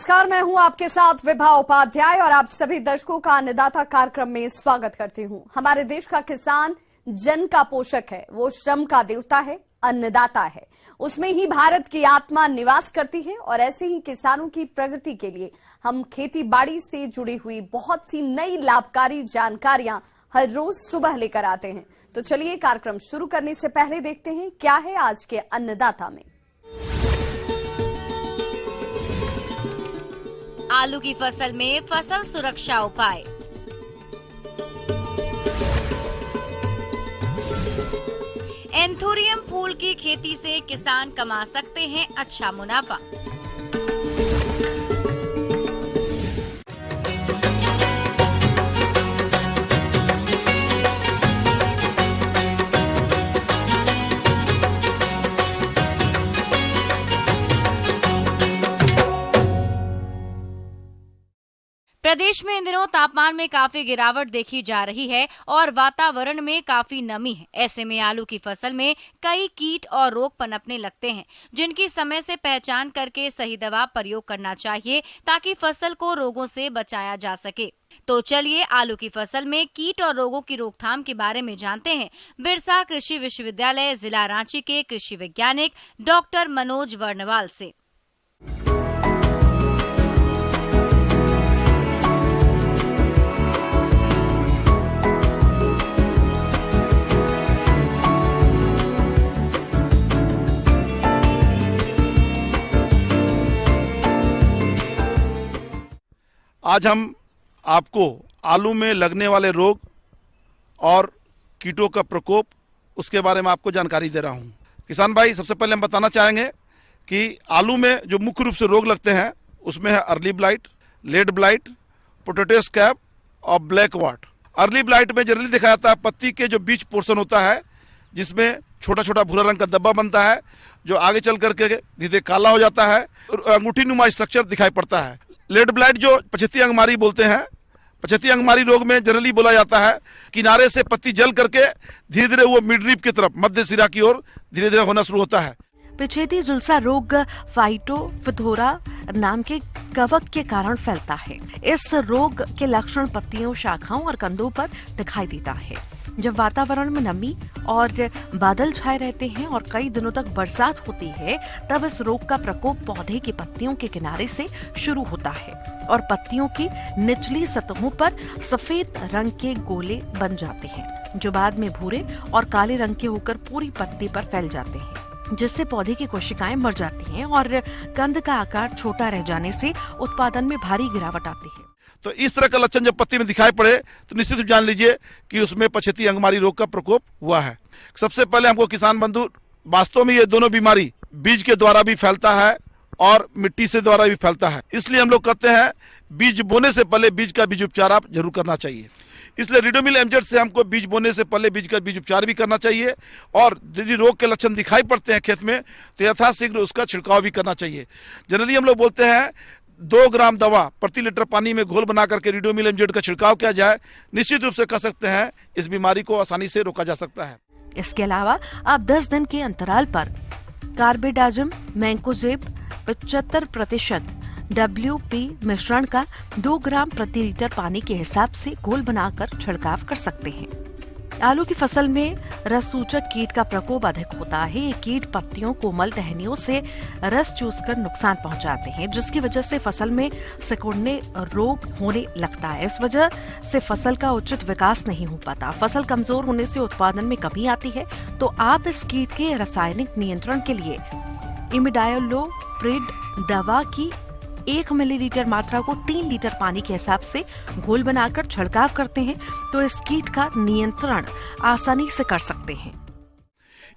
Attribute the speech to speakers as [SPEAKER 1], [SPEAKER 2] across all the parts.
[SPEAKER 1] नमस्कार, मैं हूं आपके साथ विभा उपाध्याय और आप सभी दर्शकों का अन्नदाता कार्यक्रम में स्वागत करती हूं। हमारे देश का किसान जन का पोषक है, वो श्रम का देवता है, अन्नदाता है। उसमें ही भारत की आत्मा निवास करती है और ऐसे ही किसानों की प्रगति के लिए हम खेती बाड़ी से जुड़ी हुई बहुत सी नई लाभकारी जानकारियां हर रोज सुबह लेकर आते हैं। तो चलिए कार्यक्रम शुरू करने से पहले देखते हैं क्या है आज के अन्नदाता में।
[SPEAKER 2] आलू की फसल में फसल सुरक्षा उपाय। एंथोरियम फूल की खेती से किसान कमा सकते हैं अच्छा मुनाफा। प्रदेश में इन दिनों तापमान में काफी गिरावट देखी जा रही है और वातावरण में काफी नमी है। ऐसे में आलू की फसल में कई कीट और रोग पनपने लगते हैं, जिनकी समय से पहचान करके सही दवा प्रयोग करना चाहिए ताकि फसल को रोगों से बचाया जा सके। तो चलिए आलू की फसल में कीट और रोगों की रोकथाम के बारे में जानते हैं बिरसा कृषि विश्वविद्यालय जिला रांची के कृषि वैज्ञानिक डॉक्टर मनोज वर्णवाल से।
[SPEAKER 3] आज हम आपको आलू में लगने वाले रोग और कीटों का प्रकोप उसके बारे में आपको जानकारी दे रहा हूं। किसान भाई, सबसे पहले हम बताना चाहेंगे कि आलू में जो मुख्य रूप से रोग लगते हैं उसमें है early blight, late blight, potato scab और ब्लैक वाट। अर्ली ब्लाइट में जनरली देखा जाता है पत्ती के जो बीच पोर्शन होता है जिसमें छोटा छोटा भूरा रंग का धब्बा बनता है जो आगे चल करके धीरे काला हो जाता है, अंगूठी नुमा स्ट्रक्चर दिखाई पड़ता है। लेट ब्लाइट जो पछती अंगमारी बोलते हैं, पछती अंगमारी रोग में जनरली बोला जाता है किनारे से पत्ती जल करके धीरे धीरे वो मिडरीप की तरफ मध्य सिरा की ओर धीरे धीरे होना शुरू होता है।
[SPEAKER 4] पिछेती झुलसा रोग फाइटोफथोरा नाम के कवक के कारण फैलता है। इस रोग के लक्षण पत्तियों, शाखाओं और कंदों पर दिखाई देता है। जब वातावरण में नमी और बादल छाए रहते हैं और कई दिनों तक बरसात होती है, तब इस रोग का प्रकोप पौधे की पत्तियों के किनारे से शुरू होता है और पत्तियों की निचली सतहों पर सफेद रंग के गोले बन जाते हैं, जो बाद में भूरे और काले रंग के होकर पूरी पत्ती पर फैल जाते हैं, जिससे पौधे की कोशिकाएं मर जाती हैं और कंद का आकार छोटा रह जाने से उत्पादन में भारी गिरावट आती है।
[SPEAKER 3] तो इस तरह का लक्षण जब पत्ती में दिखाई पड़े तो निश्चित रूप जान लीजिए कि उसमें पछती अंगमारी रोग का प्रकोप हुआ है। सबसे पहले हमको किसान बंधु, वास्तव में ये दोनों बीमारी बीज के द्वारा भी फैलता है और मिट्टी से द्वारा भी फैलता है। इसलिए हम लोग कहते हैं बीज बोने से पहले बीज का बीज उपचार आप जरूर करना चाहिए। इसलिए रिडोमिल एमजेड से हमको बीज बोने से पहले बीज का बीज उपचार भी करना चाहिए और यदि रोग के लक्षण दिखाई पड़ते हैं खेत में तो यथाशीघ्र उसका छिड़काव भी करना चाहिए। जनरली हम लोग बोलते हैं 2 ग्राम दवा प्रति लीटर पानी में घोल बना करके रिडोमिल एमजेड का छिड़काव किया जाए, निश्चित रूप से कर सकते हैं इस बीमारी को आसानी से रोका जा सकता है।
[SPEAKER 4] इसके अलावा आप 10 दिन के अंतराल पर कार्बेडाजिम मैंकोजेब 75% WP मिश्रण का 2 ग्राम प्रति लीटर पानी के हिसाब से घोल बनाकर छिड़काव कर सकते हैं। आलू की फसल में रस सूचक कीट का प्रकोप अधिक होता है। ये कीट पत्तियों, कोमल टहनियों से रस चूसकर नुकसान पहुंचाते हैं, जिसकी वजह से फसल में सिकुड़ने रोग होने लगता है। इस वजह से फसल का उचित विकास नहीं हो पाता। फसल कमजोर होने से उत्पादन में कमी आती है। तो आप इस कीट के रासायनिक नियंत्रण के लिए इमिडायोलोप्रिड दवा की 1 मिलीलीटर मात्रा को 3 लीटर पानी के हिसाब से घोल बनाकर छिड़काव करते हैं तो इस कीट का नियंत्रण आसानी से कर सकते हैं।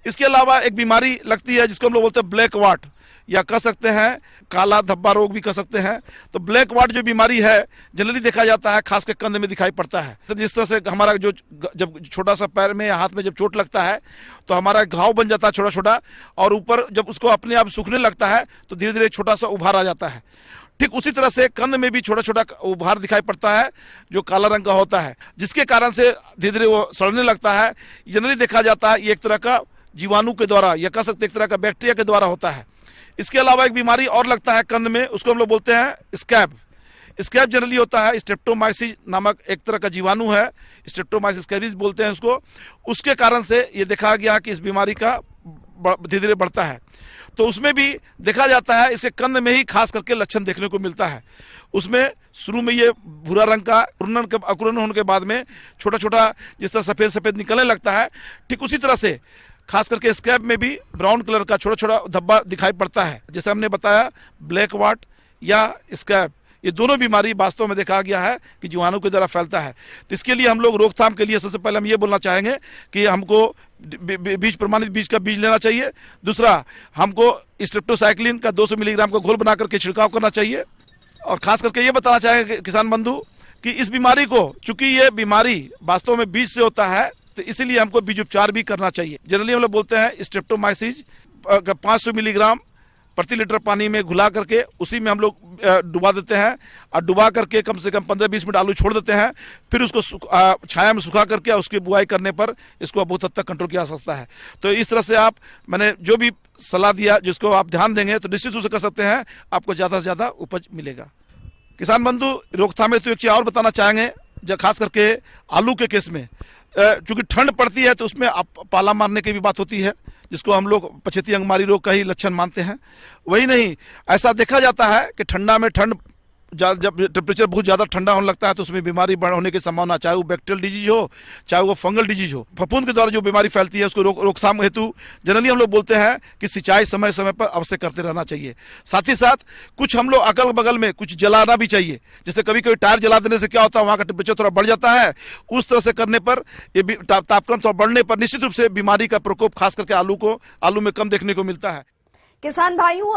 [SPEAKER 3] इसके अलावा एक बीमारी लगती है जिसको हम लोग बोलते हैं ब्लैक वाट, या कह सकते हैं काला धब्बा रोग भी कह सकते हैं। तो ब्लैक वाट जो बीमारी है जनरली देखा जाता है खासकर कंध में दिखाई पड़ता है। तो जिस तरह से हमारा जो जब छोटा सा पैर में या हाथ में जब चोट लगता है तो हमारा घाव बन जाता है छोटा छोटा, और ऊपर जब उसको अपने आप सूखने लगता है तो धीरे धीरे छोटा सा उभार आ जाता है। ठीक उसी तरह से कंध में भी छोटा छोटा उभार दिखाई पड़ता है जो काला रंग का होता है, जिसके कारण से धीरे धीरे वो सड़ने लगता है। जनरली देखा जाता है ये एक तरह का जीवाणु के द्वारा या कह सकते एक तरह का बैक्टीरिया के द्वारा होता है। इसके अलावा एक बीमारी और लगता है कंद में, उसको हम लोग बोलते हैं स्कैब। स्कैब जनरली होता है स्ट्रेप्टोमाइसिस नामक एक तरह का जीवाणु है, स्ट्रेप्टोमाइसिस स्कैबिस बोलते हैं उसको। उसके कारण से ये देखा गया कि इस बीमारी का धीरे धीरे बढ़ता है। तो उसमें भी देखा जाता है इसके कंद में ही खास करके लक्षण देखने को मिलता है। उसमें शुरू में ये भूरा रंग का अंकुरण होने के बाद में छोटा छोटा जिस तरह सफेद सफेद निकलने लगता है, ठीक उसी तरह से खास करके स्कैब में भी ब्राउन कलर का छोटा छोटा धब्बा दिखाई पड़ता है। जैसे हमने बताया ब्लैक वाट या स्कैब, ये दोनों बीमारी वास्तव में देखा गया है कि जीवाणु के द्वारा फैलता है। तो इसके लिए हम लोग रोकथाम के लिए सबसे पहले हम ये बोलना चाहेंगे कि हमको बीज प्रमाणित बीज का बीज लेना चाहिए। दूसरा, हमको स्ट्रेप्टोसाइक्लिन का 200 मिलीग्राम का घोल बना करके छिड़काव करना चाहिए। और खास करके ये बताना चाहेंगे किसान बंधु कि इस बीमारी को, चूंकि ये बीमारी वास्तव में बीज से होता है, तो इसीलिए हमको बीज उपचार भी करना चाहिए। जनरली हम लोग बोलते हैं स्ट्रेप्टोमाइसिस 500 मिलीग्राम प्रति लीटर पानी में घुला करके उसी में हम लोग डुबा देते हैं और डुबा करके कम से कम 15-20 मिनट आलू छोड़ देते हैं। फिर उसको छाया में सुखा करके उसकी बुआई करने पर इसको बहुत हद तक कंट्रोल किया जा सकता है। तो इस तरह से मैंने जो भी सलाह दिया, जिसको आप ध्यान देंगे तो निश्चित रूप से कर सकते हैं, आपको ज़्यादा से ज़्यादा उपज मिलेगा। किसान बंधु, रोकथाम में तो एक चीज़ और बताना चाहेंगे, जब खास करके आलू के केस में चूंकि ठंड पड़ती है तो उसमें पाला मारने की भी बात होती है, जिसको हम लोग पछेती अंगमारी रोग का ही लक्षण मानते हैं। वही नहीं, ऐसा देखा जाता है कि ठंडा में जब टेम्परेचर बहुत ज़्यादा ठंडा होने लगता है तो उसमें बीमारी होने की संभावना, चाहे वो बैक्टीरियल डिजीज हो चाहे वो फंगल डिजीज हो, फफूंद के द्वारा जो बीमारी फैलती है उसको रोकथाम हेतु जनरली हम लोग बोलते हैं कि सिंचाई समय समय पर अवश्य करते रहना चाहिए। साथ ही साथ कुछ हम लोग अगल बगल में कुछ जलाना भी चाहिए। जैसे कभी कभी टायर जला देने से क्या होता है, वहाँ का टेम्परेचर थोड़ा बढ़ जाता है। उस तरह से करने पर ये तापक्रम थोड़ा बढ़ने पर निश्चित रूप से बीमारी का प्रकोप खास करके आलू में कम देखने को मिलता है।
[SPEAKER 1] किसान भाइयों,